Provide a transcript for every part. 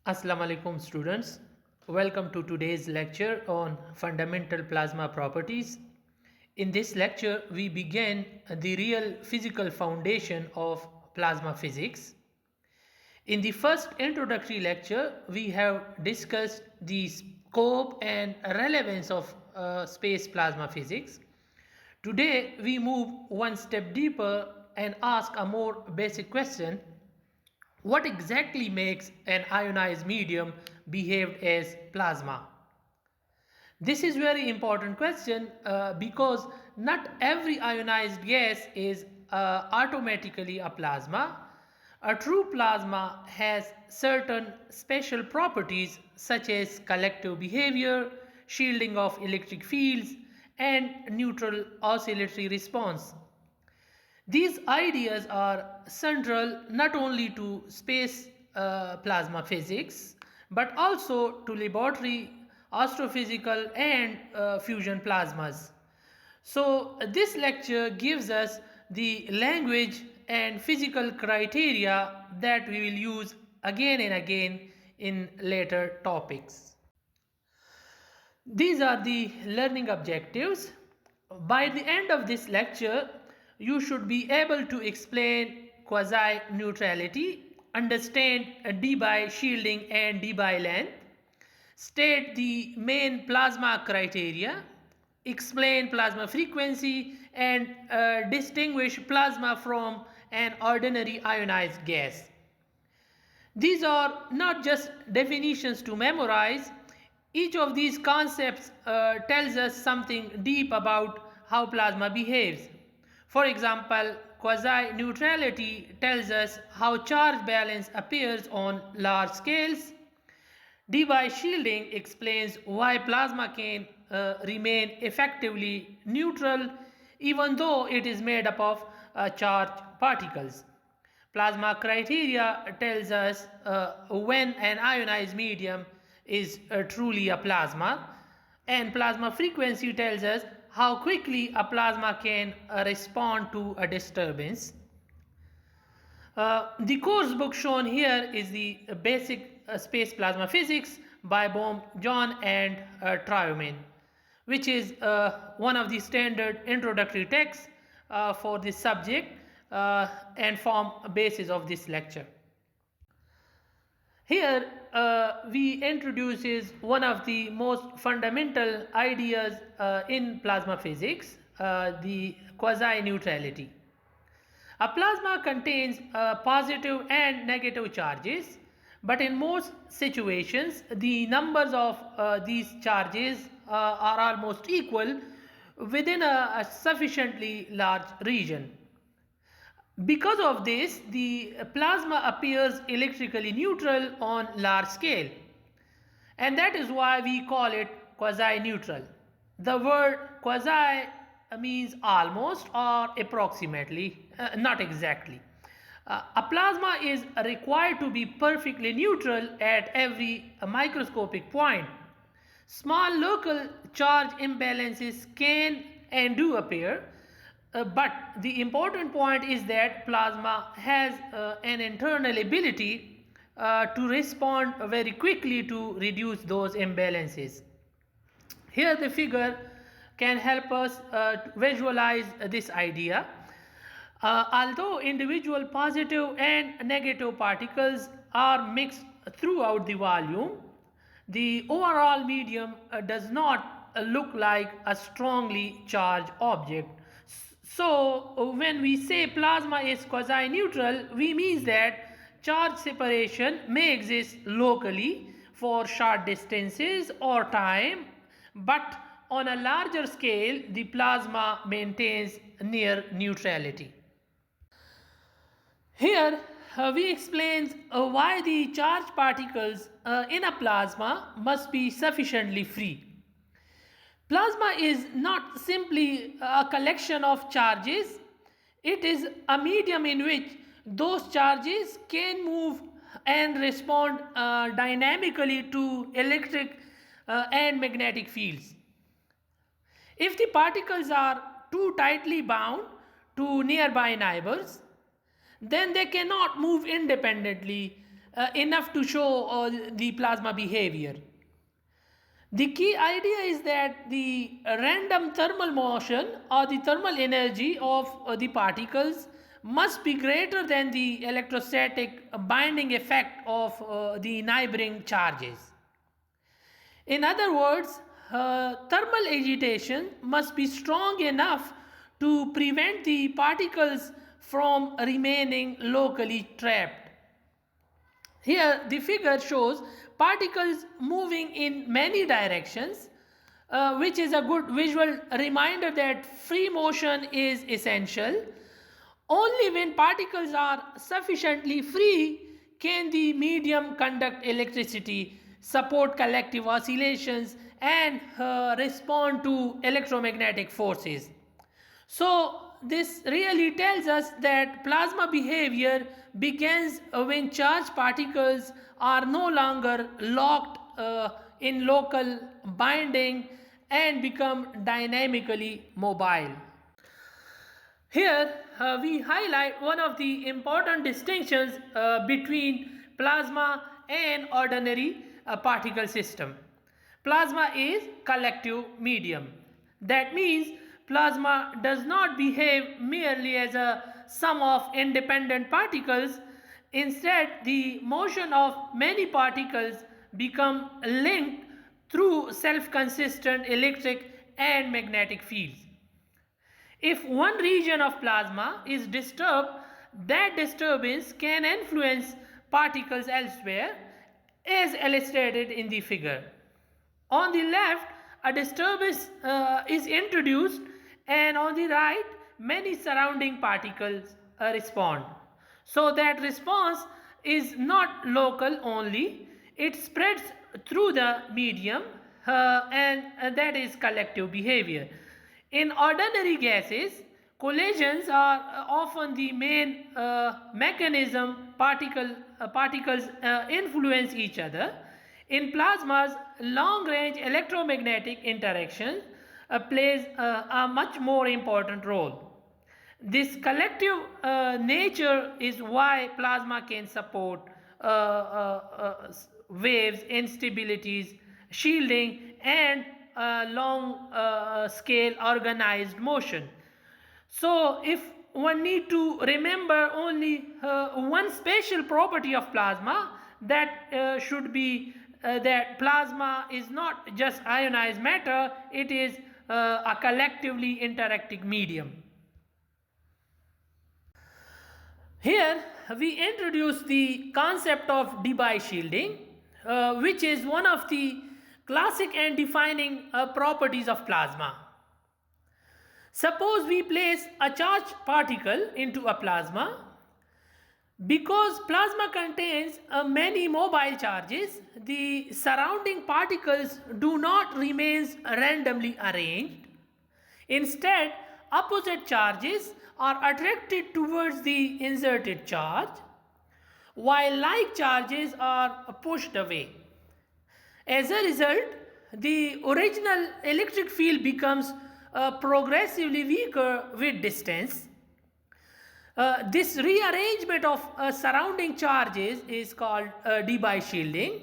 Assalamu alaikum students. Welcome to today's lecture on fundamental plasma properties. In this lecture, we begin the real physical foundation of plasma physics. In the first introductory lecture, we have discussed the scope and relevance of space plasma physics. Today, we move one step deeper and ask a more basic question: what exactly makes an ionized medium behave as plasma? This is very important question because not every ionized gas is automatically a plasma. A true plasma has certain special properties such as collective behavior, shielding of electric fields, and neutral oscillatory response. These ideas are central not only to space plasma physics but also to laboratory astrophysical and fusion plasmas. So, this lecture gives us the language and physical criteria that we will use again and again in later topics. These are the learning objectives. By the end of this lecture, you should be able to explain quasi-neutrality, understand Debye shielding and Debye length, state the main plasma criteria, explain plasma frequency, and distinguish plasma from an ordinary ionized gas. These are not just definitions to memorize. Each of these concepts tells us something deep about how plasma behaves. For example, quasi-neutrality tells us how charge balance appears on large scales. Debye shielding explains why plasma can remain effectively neutral even though it is made up of charged particles. Plasma criteria tells us when an ionized medium is truly a plasma, and plasma frequency tells us how quickly a plasma can respond to a disturbance. The course book shown here is the basic space plasma physics by Bohm, John, and Triomen, which is one of the standard introductory texts for this subject and form a basis of this lecture. Here we introduces one of the most fundamental ideas in plasma physics, the quasi-neutrality. A plasma contains positive and negative charges, but in most situations the numbers of these charges are almost equal within a sufficiently large region. Because of this, the plasma appears electrically neutral on large scale, and that is why we call it quasi-neutral. The word quasi means almost or approximately, not exactly. A plasma is required to be perfectly neutral at every microscopic point. Small local charge imbalances can and do appear, but the important point is that plasma has an internal ability to respond very quickly to reduce those imbalances. Here the figure can help us visualize this idea. Although individual positive and negative particles are mixed throughout the volume, the overall medium does not look like a strongly charged object. So, when we say plasma is quasi-neutral, we mean that charge separation may exist locally for short distances or time, but on a larger scale, the plasma maintains near neutrality. Here we explain why the charged particles in a plasma must be sufficiently free. Plasma is not simply a collection of charges, it is a medium in which those charges can move and respond dynamically to electric and magnetic fields. If the particles are too tightly bound to nearby neighbors, then they cannot move independently enough to show the plasma behavior. The key idea is that the random thermal motion or the thermal energy of the particles must be greater than the electrostatic binding effect of the neighboring charges. In other words, thermal agitation must be strong enough to prevent the particles from remaining locally trapped. Here the figure shows particles moving in many directions, which is a good visual reminder that free motion is essential. Only when particles are sufficiently free can the medium conduct electricity, support collective oscillations, and respond to electromagnetic forces. So this really tells us that plasma behavior begins when charged particles are no longer locked in local binding and become dynamically mobile. Here we highlight one of the important distinctions between plasma and ordinary particle system. Plasma is collective medium. That means plasma does not behave merely as a sum of independent particles. Instead, the motion of many particles become linked through self-consistent electric and magnetic fields. If one region of plasma is disturbed, that disturbance can influence particles elsewhere, as illustrated in the figure. On the left, a disturbance is introduced, and on the right, many surrounding particles respond. So that response is not local only, it spreads through the medium, and that is collective behavior. In ordinary gases, collisions are often the main mechanism particles influence each other. In plasmas, long-range electromagnetic interaction plays a much more important role. This collective nature is why plasma can support waves, instabilities, shielding, and long scale organized motion. So if one need to remember only one special property of plasma, that should be that plasma is not just ionized matter, it is a collectively interacting medium. Here we introduce the concept of Debye shielding, which is one of the classic and defining properties of plasma. Suppose we place a charged particle into a plasma. Because plasma contains many mobile charges, the surrounding particles do not remain randomly arranged. Instead, opposite charges are attracted towards the inserted charge, while like charges are pushed away. As a result, the original electric field becomes progressively weaker with distance. This rearrangement of surrounding charges is called Debye shielding.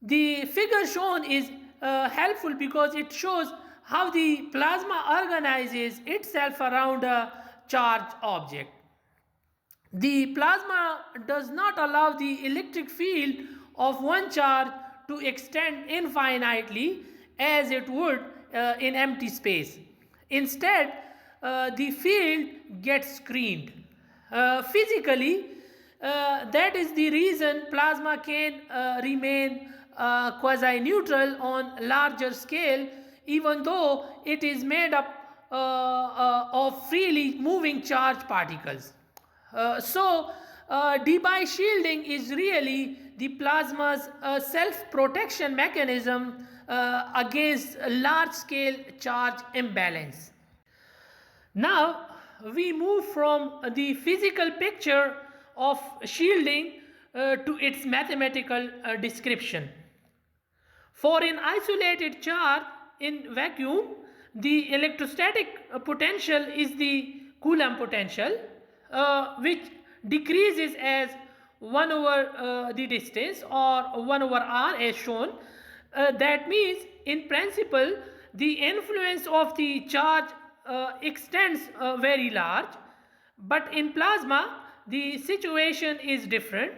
The figure shown is helpful because it shows how the plasma organizes itself around a charged object. The plasma does not allow the electric field of one charge to extend infinitely as it would in empty space. Instead, the field gets screened. Physically, that is the reason plasma can remain quasi-neutral on larger scale, even though it is made up of freely moving charged particles. So Debye shielding is really the plasma's self-protection mechanism against large-scale charge imbalance. Now we move from the physical picture of shielding to its mathematical description. For an isolated charge in vacuum, the electrostatic potential is the Coulomb potential, which decreases as 1 over the distance, or 1 over r as shown. That means in principle the influence of the charge extends very large, but in plasma the situation is different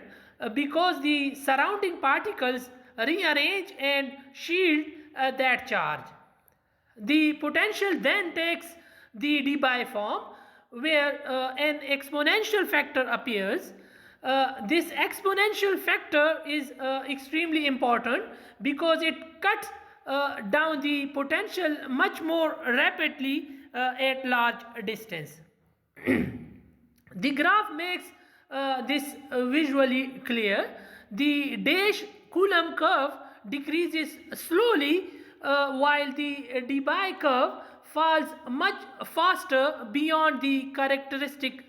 because the surrounding particles rearrange and shield that charge. The potential then takes the Debye form, where an exponential factor appears. This exponential factor is extremely important because it cuts down the potential much more rapidly at large distance. The graph makes this visually clear. The dash Coulomb curve decreases slowly while the Debye curve falls much faster beyond the characteristic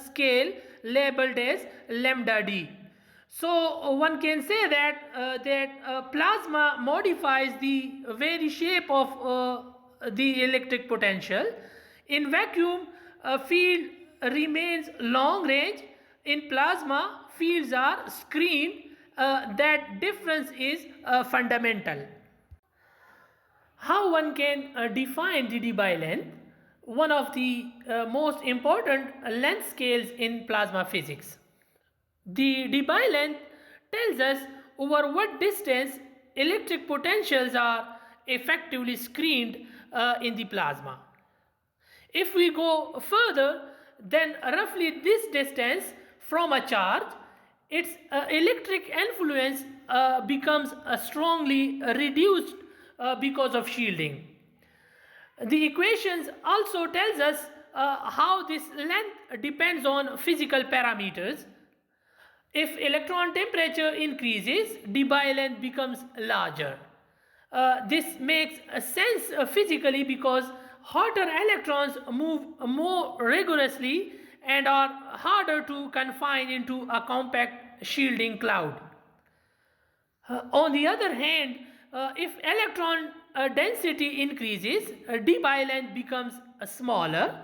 scale labeled as lambda d. So one can say that plasma modifies the very shape of the electric potential. In vacuum, a field remains long range. In plasma, fields are screened. That difference is fundamental. How one can define the Debye length? One of the most important length scales in plasma physics. The Debye length tells us over what distance electric potentials are effectively screened in the plasma. If we go further, then roughly this distance from a charge, its electric influence becomes strongly reduced because of shielding. The equations also tells us how this length depends on physical parameters. If electron temperature increases, Debye length becomes larger. This makes sense physically because hotter electrons move more rigorously and are harder to confine into a compact shielding cloud. On the other hand, if electron density increases, Debye length becomes smaller.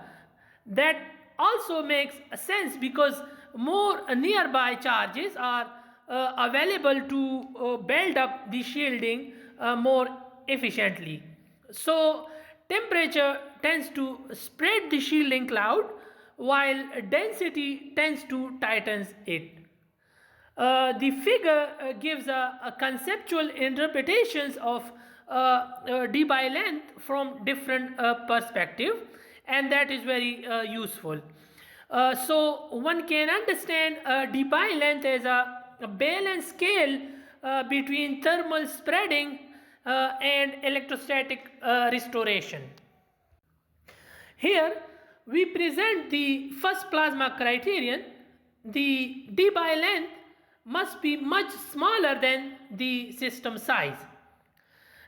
That also makes sense because more nearby charges are available to build up the shielding more efficiently. So temperature tends to spread the shielding cloud while density tends to tighten it. The figure gives a conceptual interpretations of Debye length from different perspective, and that is very useful. So one can understand Debye length as a balanced scale between thermal spreading and electrostatic restoration. Here we present the first plasma criterion. The Debye length must be much smaller than the system size.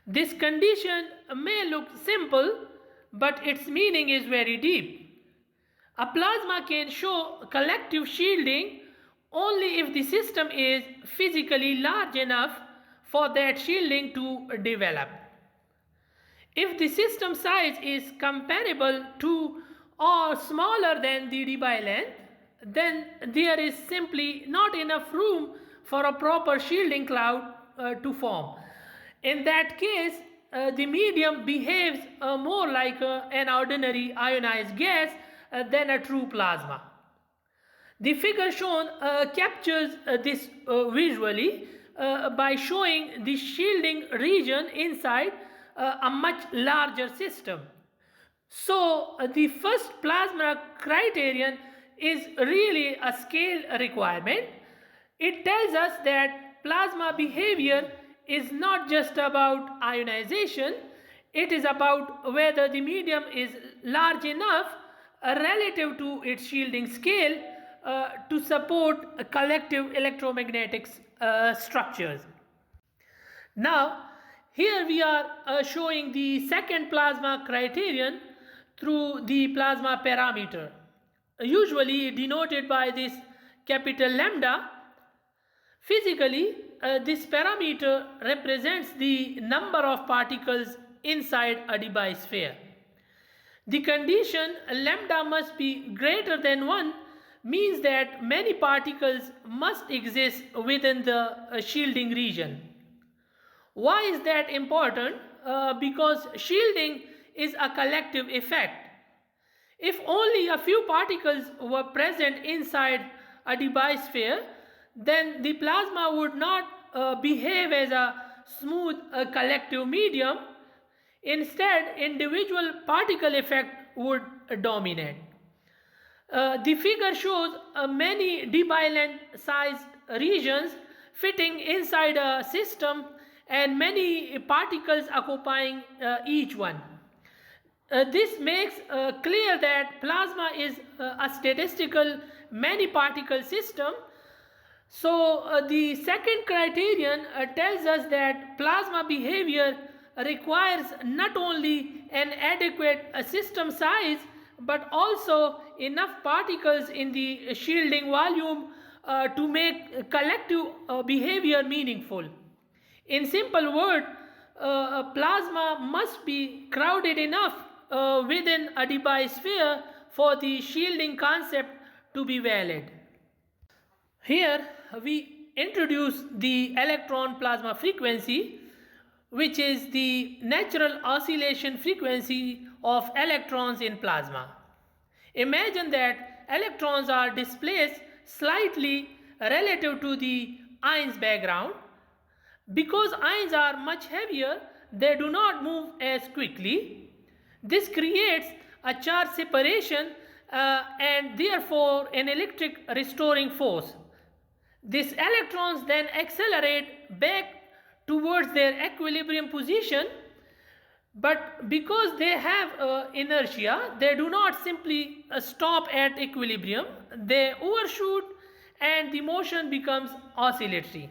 This condition may look simple, but its meaning is very deep. A plasma can show collective shielding only if the system is physically large enough for that shielding to develop. If the system size is comparable to or smaller than the Debye length, then there is simply not enough room for a proper shielding cloud to form. In that case, the medium behaves more like an ordinary ionized gas than a true plasma. The figure shown captures this visually by showing the shielding region inside a much larger system. So the first plasma criterion is really a scale requirement. It tells us that plasma behavior is not just about ionization, it is about whether the medium is large enough relative to its shielding scale to support collective electromagnetic structures. Now, here we are showing the second plasma criterion through the plasma parameter, usually denoted by this capital lambda. Physically, this parameter represents the number of particles inside a Debye sphere. The condition lambda must be greater than 1 means that many particles must exist within the shielding region. Why is that important? Because shielding is a collective effect. If only a few particles were present inside a Debye sphere, then the plasma would not behave as a smooth collective medium. Instead, individual particle effect would dominate. The figure shows many Debye sized regions fitting inside a system and many particles occupying each one. This makes clear that plasma is a statistical many particle system. So the second criterion tells us that plasma behavior requires not only an adequate system size but also enough particles in the shielding volume to make collective behavior meaningful. In simple words, plasma must be crowded enough within a Debye sphere for the shielding concept to be valid. Here we introduce the electron plasma frequency, which is the natural oscillation frequency of electrons in plasma. Imagine that electrons are displaced slightly relative to the ions background. Because ions are much heavier, they do not move as quickly. This creates a charge separation and therefore an electric restoring force. These electrons then accelerate back towards their equilibrium position, but because they have inertia, they do not simply stop at equilibrium. They overshoot and the motion becomes oscillatory.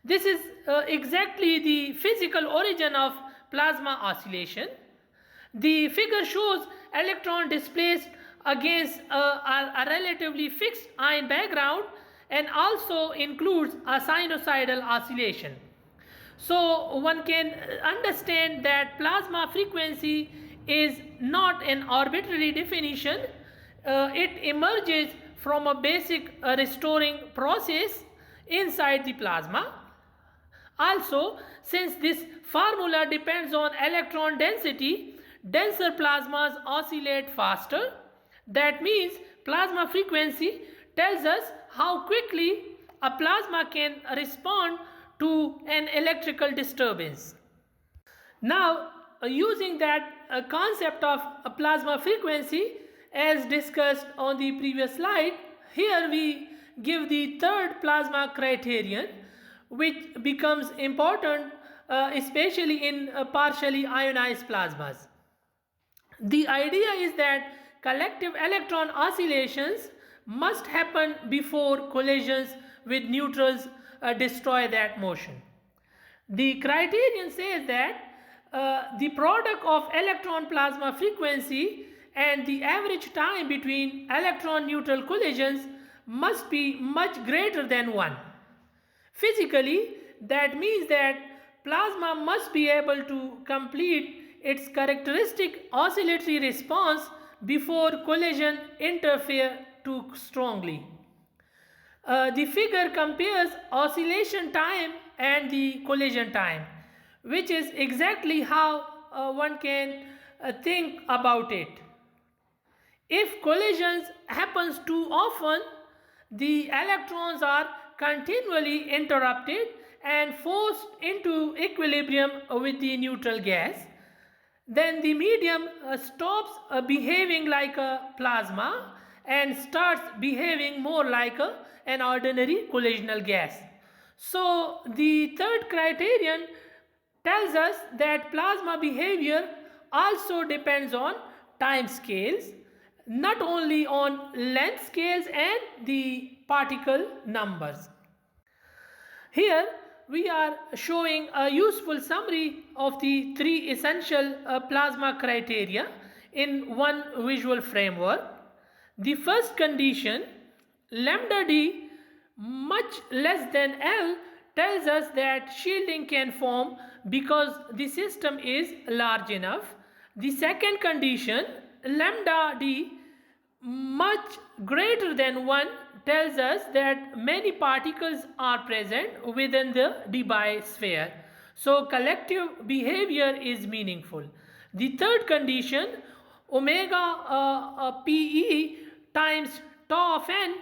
This is exactly the physical origin of plasma oscillation. The figure shows electron displaced against a relatively fixed ion background and also includes a sinusoidal oscillation. So one can understand that plasma frequency is not an arbitrary definition. It emerges from a basic restoring process inside the plasma. Also, since this formula depends on electron density, denser plasmas oscillate faster. That means plasma frequency tells us how quickly a plasma can respond to an electrical disturbance. Now, using that concept of plasma frequency as discussed on the previous slide, here we give the third plasma criterion, which becomes important especially in partially ionized plasmas. The idea is that collective electron oscillations must happen before collisions with neutrals destroy that motion. The criterion says that the product of electron plasma frequency and the average time between electron neutral collisions must be much greater than 1. Physically, that means that plasma must be able to complete its characteristic oscillatory response before collision interfere too strongly. The figure compares oscillation time and the collision time, which is exactly how one can think about it. If collisions happens too often, the electrons are continually interrupted and forced into equilibrium with the neutral gas. Then the medium stops behaving like a plasma and starts behaving more like an ordinary collisional gas. So the third criterion tells us that plasma behavior also depends on time scales, not only on length scales and the particle numbers. Here we are showing a useful summary of the three essential plasma criteria in one visual framework. The first condition, lambda d much less than L, tells us that shielding can form because the system is large enough. The second condition, lambda d much greater than 1 tells us that many particles are present within the Debye sphere. So collective behavior is meaningful. The third condition, omega Pe times tau of n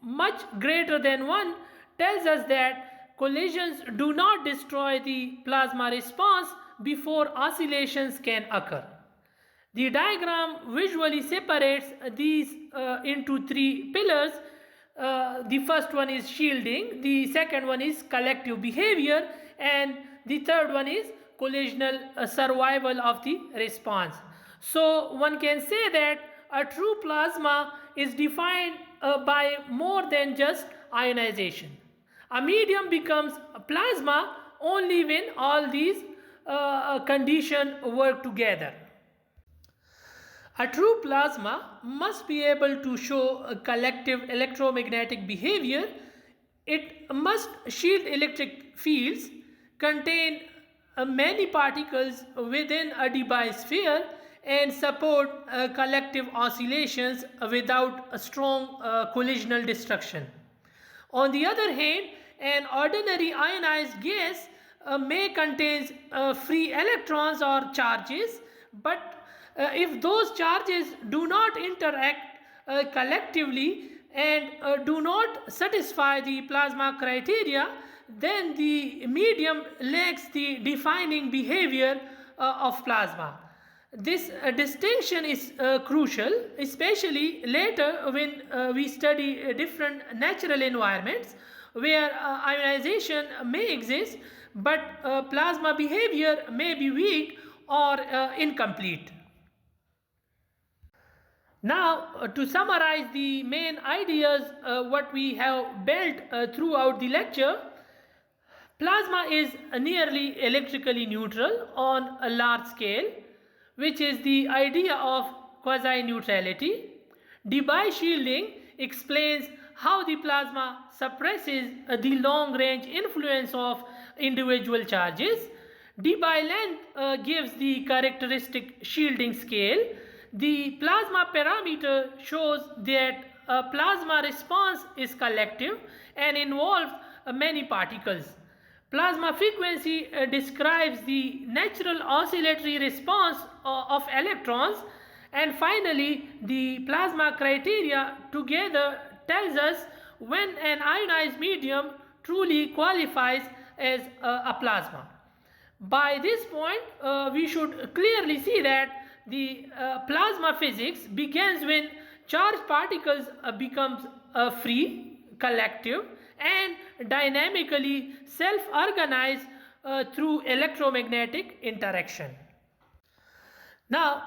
much greater than 1, tells us that collisions do not destroy the plasma response before oscillations can occur. The diagram visually separates these into three pillars. The first one is shielding, the second one is collective behavior, and the third one is collisional survival of the response. So one can say that a true plasma is defined by more than just ionization. A medium becomes a plasma only when all these conditions work together. A true plasma must be able to show a collective electromagnetic behavior. It must shield electric fields, contain many particles within a Debye sphere, and support collective oscillations without a strong collisional destruction. On the other hand, an ordinary ionized gas may contain free electrons or charges, but if those charges do not interact collectively and do not satisfy the plasma criteria, then the medium lacks the defining behavior of plasma. This distinction is crucial, especially later when we study different natural environments where ionization may exist, but plasma behavior may be weak or incomplete. Now, to summarize the main ideas what we have built throughout the lecture, plasma is nearly electrically neutral on a large scale, which is the idea of quasi-neutrality. Debye shielding explains how the plasma suppresses the long-range influence of individual charges. Debye length gives the characteristic shielding scale. The plasma parameter shows that a plasma response is collective and involves many particles. Plasma frequency describes the natural oscillatory response of electrons, and finally the plasma criteria together tells us when an ionized medium truly qualifies as a plasma. By this point, we should clearly see that the plasma physics begins when charged particles becomes free, collective, and dynamically self-organize through electromagnetic interaction. Now,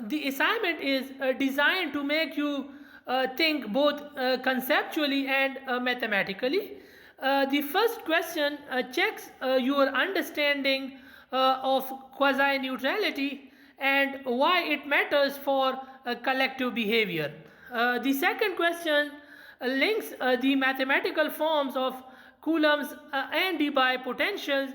the assignment is designed to make you think both conceptually and mathematically. The first question checks your understanding of quasi-neutrality and why it matters for collective behavior. The second question links the mathematical forms of Coulomb's and Debye potentials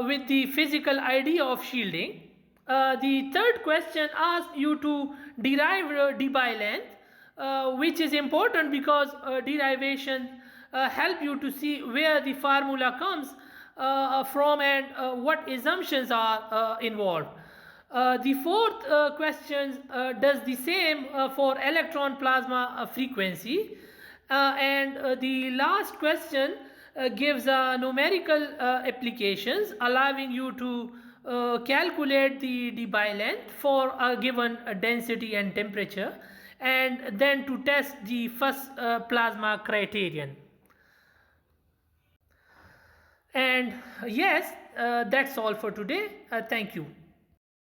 with the physical idea of shielding. The third question asks you to derive Debye length, which is important because derivation help you to see where the formula comes from and what assumptions are involved. The fourth question does the same for electron plasma frequency, and the last question gives numerical applications allowing you to calculate the Debye length for a given density and temperature, and then to test the first plasma criterion. And yes, that's all for today. Thank you.